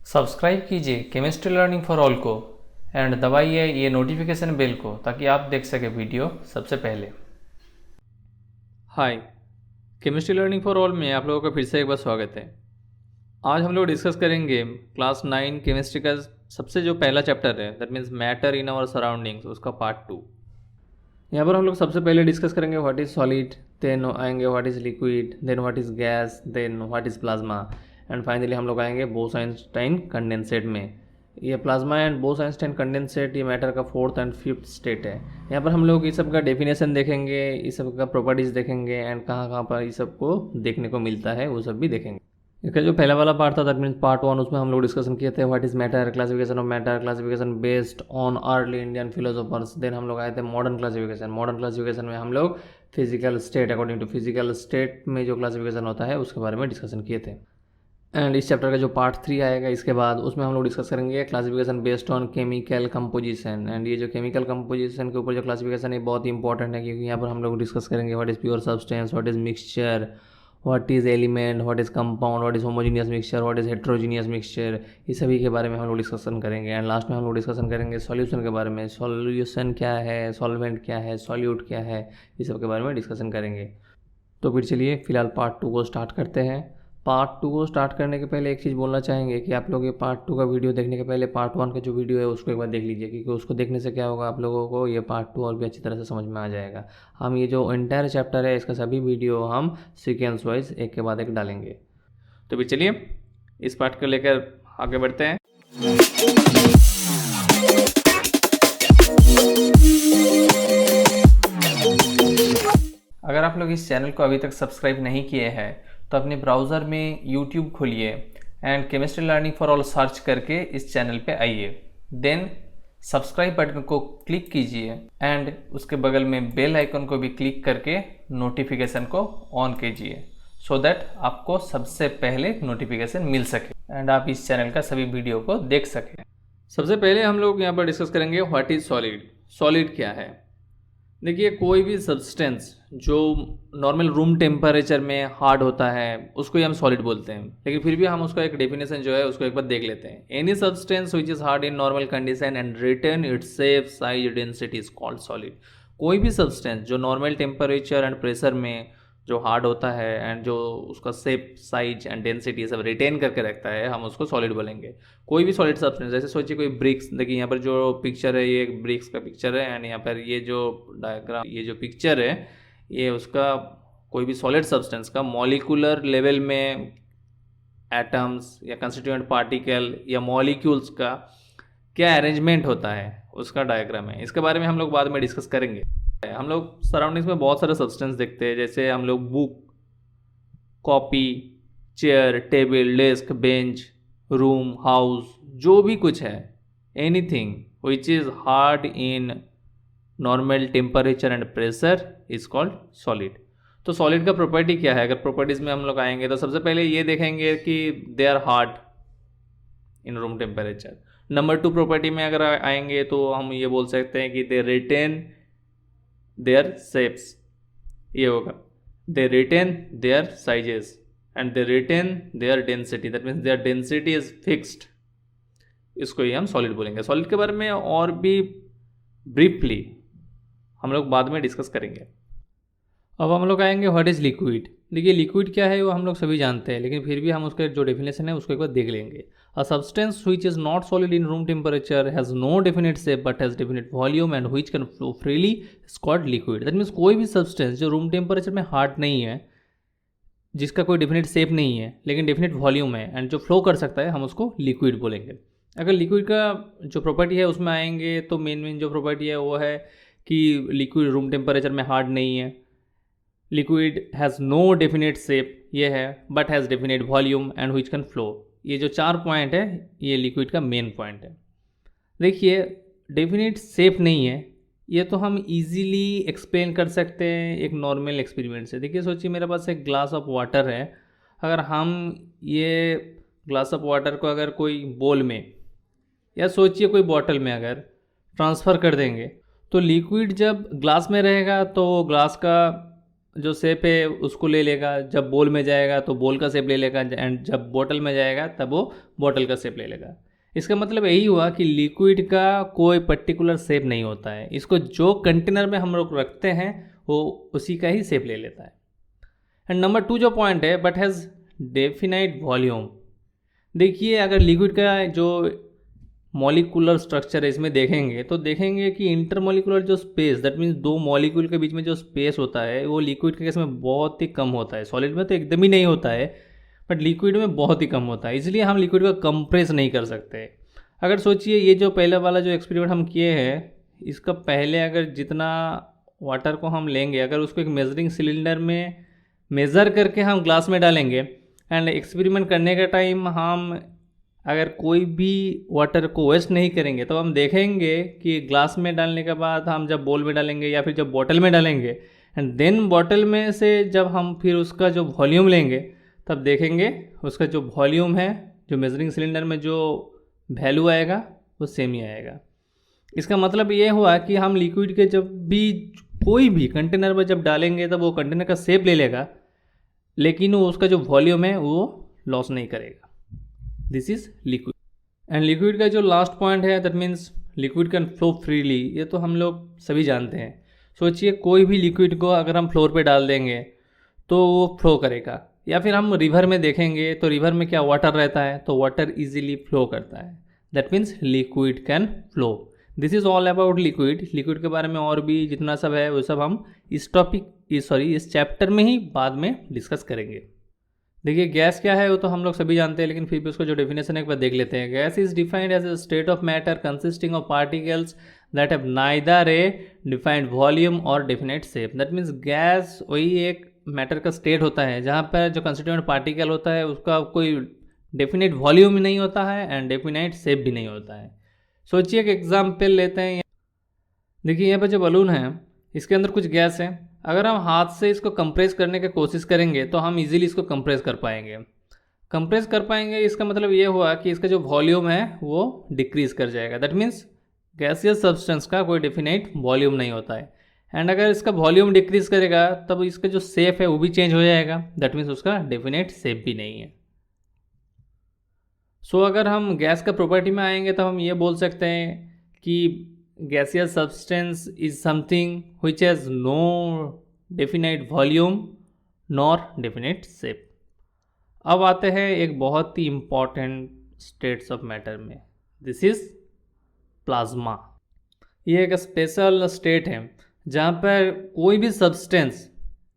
Subscribe कीजिए chemistry learning for all को and दबाइए ये नोटिफिकेशन बेल को ताकि आप देख सके वीडियो सबसे पहले। हाय, केमिस्ट्री लर्निंग फॉर ऑल में आप लोगों का फिर से एक बार स्वागत है। आज हम लोग डिस्कस करेंगे क्लास 9 केमिस्ट्री का सबसे जो पहला चैप्टर है, that means matter in our surroundings, उसका पार्ट 2। यहाँ पर हम लोग सबसे पहले डिस्कस करेंगे व्हाट इज़ सॉलिड, देन आएंगे what is liquid, then what is gas, then what is plasma, and finally हम लोग आएंगे बोस-आइंस्टाइन कंडेंसेट में। ये प्लाज्मा एंड बोस-आइंस्टाइन कंडेंसेट ये मैटर का 4th एंड 5th स्टेट है। यहाँ पर हम लोग इस सब का डेफिनेशन देखेंगे, इस सब का प्रॉपर्टीज़ देखेंगे एंड कहाँ कहाँ पर इस सब को देखने को मिलता है वो सब भी देखेंगे। इसका जो पहला वाला पार्ट था दैट मीन्स पार्ट 1, उसमें हम लोग डिस्कशन किए थे what is matter, classification of matter, classification based on early Indian philosophers. देन हम लोग आए थे मॉडर्न क्लासिफिकेशन। मॉडर्न क्लासिफिकेशन में हम लोग physical state, according to physical state में जो क्लासिफिकेशन होता है उसके बारे में डिस्कशन किए थे। एंड इस चैप्टर का जो पार्ट 3 आएगा इसके बाद, उसमें हम लोग डिस्कस करेंगे classification based on chemical composition. And ये जो केमिकल कंपोजिशन के ऊपर जो क्लासिफिकेशन है बहुत इंपॉर्टेंट है, क्योंकि यहाँ पर हम लोग डिस्कस करेंगे what is pure substance, what is mixture, what is element, what is compound, what is homogeneous mixture, what is heterogeneous mixture, इस सभी के बारे में हम लोग डिस्कशन करेंगे। एंड लास्ट में हम लोग डिस्कशन करेंगे सॉल्यूशन के बारे में, सॉल्यूशन क्या है, सॉल्वेंट क्या है, सॉल्यूट क्या है, इस सब के बारे में डिस्कशन करेंगे। तो फिर चलिए फिलहाल पार्ट 2 को स्टार्ट करते हैं। पार्ट 2 को स्टार्ट करने के पहले एक चीज़ बोलना चाहेंगे कि आप लोग ये पार्ट 2 का वीडियो देखने के पहले पार्ट 1 का जो वीडियो है उसको एक बार देख लीजिए, क्योंकि उसको देखने से क्या होगा, आप लोगों को ये पार्ट 2 और भी अच्छी तरह से समझ में आ जाएगा। हम ये जो एंटायर चैप्टर है इसका सभी वीडियो हम सीक्वेंस वाइज एक के बाद एक डालेंगे। तो फिर चलिए इस पार्ट को लेकर आगे बढ़ते हैं। अगर आप लोग इस चैनल को अभी तक सब्सक्राइब नहीं किए हैं तो अपने ब्राउज़र में यूट्यूब खोलिए and chemistry learning for all search करके इस चैनल पे आइए। देन सब्सक्राइब बटन को क्लिक कीजिए एंड उसके बगल में बेल आइकन को भी क्लिक करके नोटिफिकेशन को ऑन कीजिए, सो दैट आपको सबसे पहले नोटिफिकेशन मिल सके एंड आप इस चैनल का सभी वीडियो को देख सकें। सबसे पहले हम लोग यहाँ पर डिस्कस करेंगे व्हाट इज़ सॉलिड। सॉलिड क्या है? देखिए, कोई भी सब्सटेंस जो नॉर्मल रूम टेम्परेचर में हार्ड होता है उसको ही हम सॉलिड बोलते हैं, लेकिन फिर भी हम उसका एक डेफिनेशन जो है उसको एक बार देख लेते हैं। Any substance which is hard in normal condition and retain its shape, size, density is called solid. कोई भी सब्सटेंस जो नॉर्मल टेम्परेचर एंड प्रेशर में जो हार्ड होता है एंड जो उसका शेप, साइज एंड डेंसिटी सब रिटेन करके रखता है, हम उसको सॉलिड बोलेंगे। कोई भी सॉलिड सब्सटेंस, जैसे सोचिए कोई ब्रिक्स, देखिए यहाँ पर जो पिक्चर है ये एक ब्रिक्स का पिक्चर है एंड यहाँ पर ये जो डायग्राम, ये जो पिक्चर है ये उसका कोई भी सॉलिड सब्सटेंस का मॉलिकुलर लेवल में एटम्स या कंस्टिट्यूएंट पार्टिकल या मॉलिक्यूल्स का क्या अरेंजमेंट होता है उसका डायग्राम है। इसके बारे में हम लोग बाद में डिस्कस करेंगे। हम लोग सराउंडिंग्स में बहुत सारे सब्सटेंस देखते हैं, जैसे हम लोग book, copy, chair, table, desk, bench, room, house, जो भी कुछ है, anything which is hard in normal temperature and pressure is called solid. तो सॉलिड का प्रॉपर्टी क्या है? अगर प्रॉपर्टीज़ में हम लोग आएंगे तो सबसे पहले ये देखेंगे कि they are hard in room temperature. Number 2 property में अगर आएंगे तो हम ये बोल सकते हैं कि दे रिटेन देयर शेप्स, ये होगा they retain their sizes and they retain their density, that means their density is fixed. इसको ही हम सॉलिड बोलेंगे। सॉलिड के बारे में और भी ब्रीफली हम लोग बाद में डिस्कस करेंगे। अब हम लोग आएंगे व्हाट इज़ लिक्विड। देखिए, लिक्विड क्या है वो हम लोग सभी जानते हैं, लेकिन फिर भी हम उसका जो डेफिनेशन है उसको एक बार देख लेंगे। A substance which is not solid in room temperature has no definite shape but has definite volume and which can flow freely is called liquid. That means कोई भी सब्सटेंस जो रूम टेम्परेचर में हार्ड नहीं है, जिसका कोई definite shape नहीं है लेकिन डेफिनेट वॉल्यूम है एंड जो फ्लो कर सकता है, हम उसको लिक्विड बोलेंगे। अगर लिक्विड का जो प्रॉपर्टी है उसमें आएंगे तो मेन जो प्रॉपर्टी है वो है कि लिक्विड रूम टेम्परेचर में हार्ड नहीं है, liquid has no definite shape, ये है, but has definite volume and which can flow. ये जो 4 पॉइंट है ये लिक्विड का मेन पॉइंट है। देखिए, डेफिनेट शेप नहीं है ये तो हम इजीली एक्सप्लेन कर सकते हैं एक नॉर्मल एक्सपेरिमेंट से। देखिए, सोचिए मेरे पास एक ग्लास ऑफ वाटर है, अगर हम ये ग्लास ऑफ वाटर को अगर कोई बोल में या सोचिए कोई बॉटल में अगर ट्रांसफ़र कर देंगे तो लिक्विड जब ग्लास में रहेगा तो ग्लास का जो शेप है उसको ले लेगा, जब बोल में जाएगा तो बोल का शेप ले लेगा, एंड जब बोतल में जाएगा तब वो बोतल का शेप ले लेगा। इसका मतलब यही हुआ कि लिक्विड का कोई पर्टिकुलर शेप नहीं होता है, इसको जो कंटेनर में हम लोग रखते हैं वो उसी का ही शेप ले लेता है। एंड नंबर 2 जो पॉइंट है, बट हैज़ डेफिनाइट वॉल्यूम। देखिए अगर लिक्विड का जो मॉलिक्यूलर स्ट्रक्चर है इसमें देखेंगे तो देखेंगे कि इंटरमॉलिक्यूलर जो स्पेस, दैट मीन्स दो मॉलिक्यूल के बीच में जो स्पेस होता है वो लिक्विड के केस में बहुत ही कम होता है। सॉलिड में तो एकदम ही नहीं होता है, बट लिक्विड में बहुत ही कम होता है, इसलिए हम लिक्विड को कंप्रेस नहीं कर सकते। अगर सोचिए ये जो पहले वाला जो एक्सपेरिमेंट हम किए हैं, इसका पहले अगर जितना वाटर को हम लेंगे, अगर उसको एक मेजरिंग सिलेंडर में मेज़र करके हम ग्लास में डालेंगे, एंड एक्सपेरिमेंट करने का टाइम हम अगर कोई भी वाटर को वेस्ट नहीं करेंगे तो हम देखेंगे कि ग्लास में डालने के बाद हम जब बोल में डालेंगे या फिर जब बॉटल में डालेंगे, एंड देन बॉटल में से जब हम फिर उसका जो वॉल्यूम लेंगे तब देखेंगे उसका जो वॉल्यूम है, जो मेजरिंग सिलेंडर में जो वैल्यू आएगा वो सेम ही आएगा। इसका मतलब ये हुआ कि हम लिक्विड के जब भी कोई भी कंटेनर में जब डालेंगे तब वो कंटेनर का शेप ले लेगा, लेकिन वो उसका जो वॉल्यूम है वो लॉस नहीं करेगा। This is liquid. And liquid का जो लास्ट पॉइंट है, that means liquid can flow freely. ये तो हम लोग सभी जानते हैं। सोचिए कोई भी लिक्विड को अगर हम फ्लोर पे डाल देंगे तो वो फ्लो करेगा, या फिर हम रिवर में देखेंगे तो रिवर में क्या वाटर रहता है, तो वाटर इजीली फ्लो करता है। That means liquid can flow. This is all about liquid. Liquid के बारे में और भी जितना सब है वो सब हम इस चैप्टर में ही बाद में डिस्कस करेंगे। देखिए गैस क्या है वो तो हम लोग सभी जानते हैं, लेकिन फिर भी उसका जो डेफिनेशन है एक बार देख लेते हैं। Gas is defined as a state of matter consisting of particles that have neither a defined volume और definite shape. That means gas वही एक मैटर का स्टेट होता है जहाँ पर जो कंस्टिट्यूएंट पार्टिकल होता है उसका कोई डेफिनेट वॉल्यूम भी नहीं होता है एंड डेफिनेट शेप भी नहीं होता है। सोचिए एक एग्जाम्पल लेते हैं। देखिए यहाँ पर जो बलून है इसके अंदर कुछ गैस है। अगर हम हाथ से इसको कंप्रेस करने की कोशिश करेंगे तो हम इजीली इसको कंप्रेस कर पाएंगे। इसका मतलब ये हुआ कि इसका जो वॉल्यूम है वो डिक्रीज कर जाएगा। दैट मीन्स गैसियस सब्सटेंस का कोई डेफिनेट वॉल्यूम नहीं होता है, एंड अगर इसका वॉल्यूम डिक्रीज करेगा तब इसका जो शेप है वो भी चेंज हो जाएगा। दैट मीन्स उसका डेफिनेट शेप भी नहीं है। सो अगर हम गैस का प्रॉपर्टी में आएंगे तो हम ये बोल सकते हैं कि gaseous substance is something which has no definite volume nor definite shape। अब आते हैं एक बहुत ही इम्पॉर्टेंट स्टेट्स ऑफ मैटर में। This is plasma. ये एक स्पेशल स्टेट है जहाँ पर कोई भी सब्सटेंस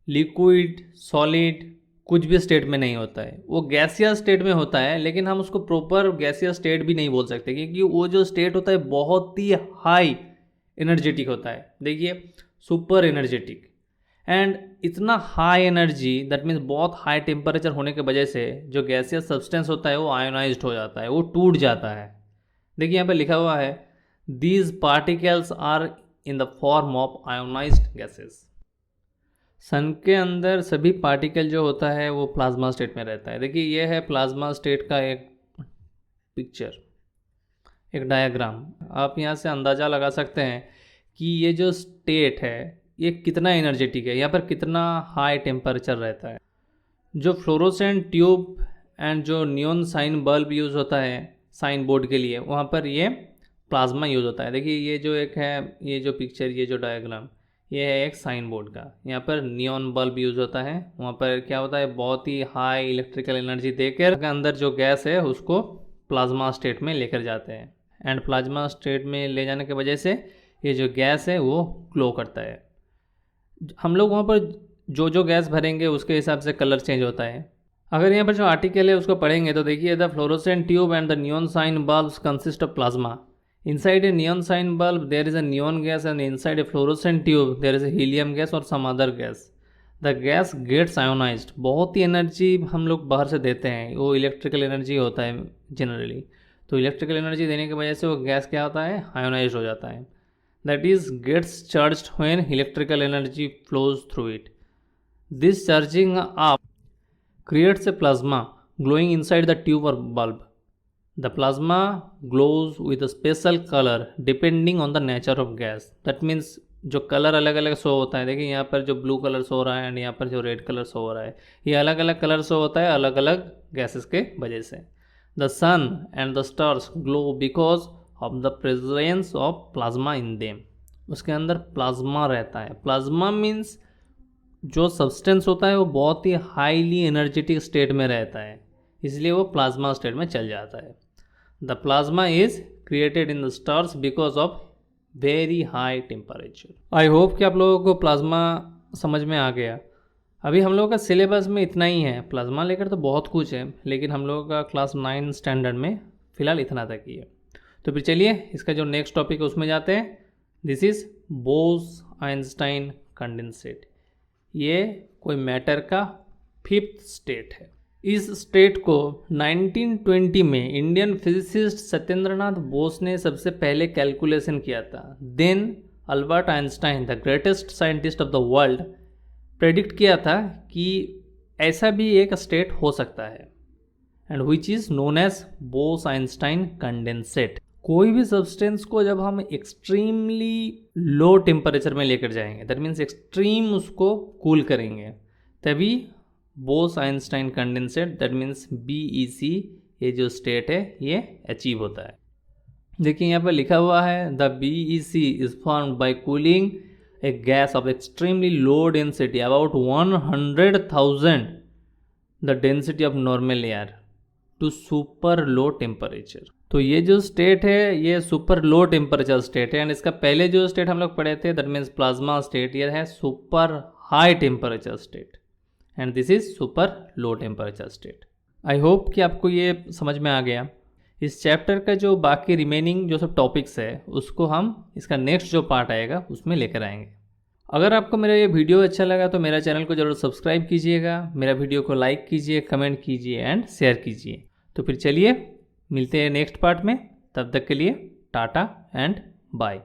लिक्विड सॉलिड कुछ भी स्टेट में नहीं होता है। वो गैसियस स्टेट में होता है, लेकिन हम उसको प्रॉपर गैसियस स्टेट भी नहीं बोल सकते क्योंकि वो जो स्टेट होता है बहुत ही हाई एनर्जेटिक होता है। देखिए सुपर एनर्जेटिक, एंड इतना हाई एनर्जी दैट मीन्स बहुत हाई टेम्परेचर होने की वजह से जो गैसियस सब्सटेंस होता है वो आयोनाइज्ड हो जाता है, वो टूट जाता है। देखिए यहाँ पे लिखा हुआ है these particles are in the form of ionised gases. Sun के अंदर सभी पार्टिकल जो होता है वो प्लाज्मा स्टेट में रहता है। देखिए ये है प्लाज्मा स्टेट का एक पिक्चर, एक डायग्राम। आप यहाँ से अंदाज़ा लगा सकते हैं कि ये जो स्टेट है ये कितना एनर्जेटिक है, यहाँ पर कितना हाई टेम्परेचर रहता है। जो फ्लोरोसेंट ट्यूब एंड जो नियॉन साइन बल्ब यूज़ होता है साइन बोर्ड के लिए, वहाँ पर ये प्लाज्मा यूज़ होता है। देखिए ये जो एक है, ये जो पिक्चर, ये जो डायग्राम, ये है एक साइन बोर्ड का। यहाँ पर नियॉन बल्ब यूज़ होता है। वहाँ पर क्या होता है, बहुत ही हाई इलेक्ट्रिकल एनर्जी देकर अंदर जो गैस है उसको प्लाज्मा स्टेट में लेकर जाते हैं, एंड प्लाज्मा स्टेट में ले जाने की वजह से ये जो गैस है वो ग्लो करता है। हम लोग वहाँ पर जो गैस भरेंगे उसके हिसाब से कलर चेंज होता है। अगर यहाँ पर जो आर्टिकल है उसको पढ़ेंगे तो देखिए the fluorescent tube and the neon sign bulbs consist of plasma. Inside a neon sign bulb there is a neon gas, and inside a fluorescent tube there is a helium gas or some other gas. The gas gets ionized। बहुत ही energy हम लोग बाहर से देते हैं, वो electrical energy होता है जनरली। तो इलेक्ट्रिकल एनर्जी देने की वजह से वो गैस क्या होता है, आयोनाइज हो जाता है। That is gets charged when electrical energy flows through it. This charging up creates a plasma glowing inside the tube or bulb. The plasma glows with a special color depending on the nature of gas. That means जो colour अलग अलग show होता है, देखिए यहाँ पर जो blue colour show हो रहा है एंड यहाँ पर जो रेड कलर शो हो रहा है, ये अलग अलग कलर शो होता है अलग अलग गैसेस के वजह से। The sun and the stars glow because of the presence of plasma in them. उसके अंदर प्लाज्मा रहता है। प्लाज्मा मीन्स जो सब्सटेंस होता है वो बहुत ही हाईली एनर्जेटिक स्टेट में रहता है, इसलिए वो प्लाज्मा स्टेट में चल जाता है। The plasma is created in the stars because of very high temperature. I hope कि आप लोगों को प्लाज्मा समझ में आ गया। अभी हम लोगों का सिलेबस में इतना ही है, प्लाज्मा लेकर तो बहुत कुछ है, लेकिन हम लोगों का क्लास 9 स्टैंडर्ड में फ़िलहाल इतना तक ही है। तो फिर चलिए इसका जो नेक्स्ट टॉपिक है उसमें जाते हैं। This is Bose Einstein condensate. ये कोई मैटर का 5th स्टेट है। इस स्टेट को 1920 में इंडियन फिजिसिस्ट सत्येंद्रनाथ बोस ने सबसे पहले कैलकुलेशन किया था। Then Albert Einstein, the greatest scientist of the world, predict किया था कि ऐसा भी एक स्टेट हो सकता है, and which is known as Bose Einstein condensate. कोई भी सब्सटेंस को जब हम एक्सट्रीमली लो टेम्परेचर में लेकर जाएंगे, दैट मीन्स एक्सट्रीम उसको कूल करेंगे, तभी Bose Einstein condensate, that means BEC, ये जो स्टेट है ये अचीव होता है। देखिए यहाँ पर लिखा हुआ है the BEC is formed by cooling a gas of extremely low density about 100,000 the density of normal air to super low temperature. तो ये जो स्टेट है ये सुपर लो टेम्परेचर स्टेट है, एंड इसका पहले जो स्टेट हम लोग पढ़े थे दैट मीन्स प्लाज्मा स्टेट, ये है super high temperature state, and this is super low temperature state. I hope कि आपको ये समझ में आ गया। इस चैप्टर का जो बाकी रिमेनिंग जो सब टॉपिक्स है उसको हम इसका नेक्स्ट जो पार्ट आएगा उसमें लेकर आएंगे। अगर आपको मेरा ये वीडियो अच्छा लगा तो मेरा चैनल को ज़रूर सब्सक्राइब कीजिएगा, मेरा वीडियो को लाइक कीजिए, कमेंट कीजिए एंड शेयर कीजिए। तो फिर चलिए मिलते हैं नेक्स्ट पार्ट में, तब तक के लिए टाटा एंड बाय।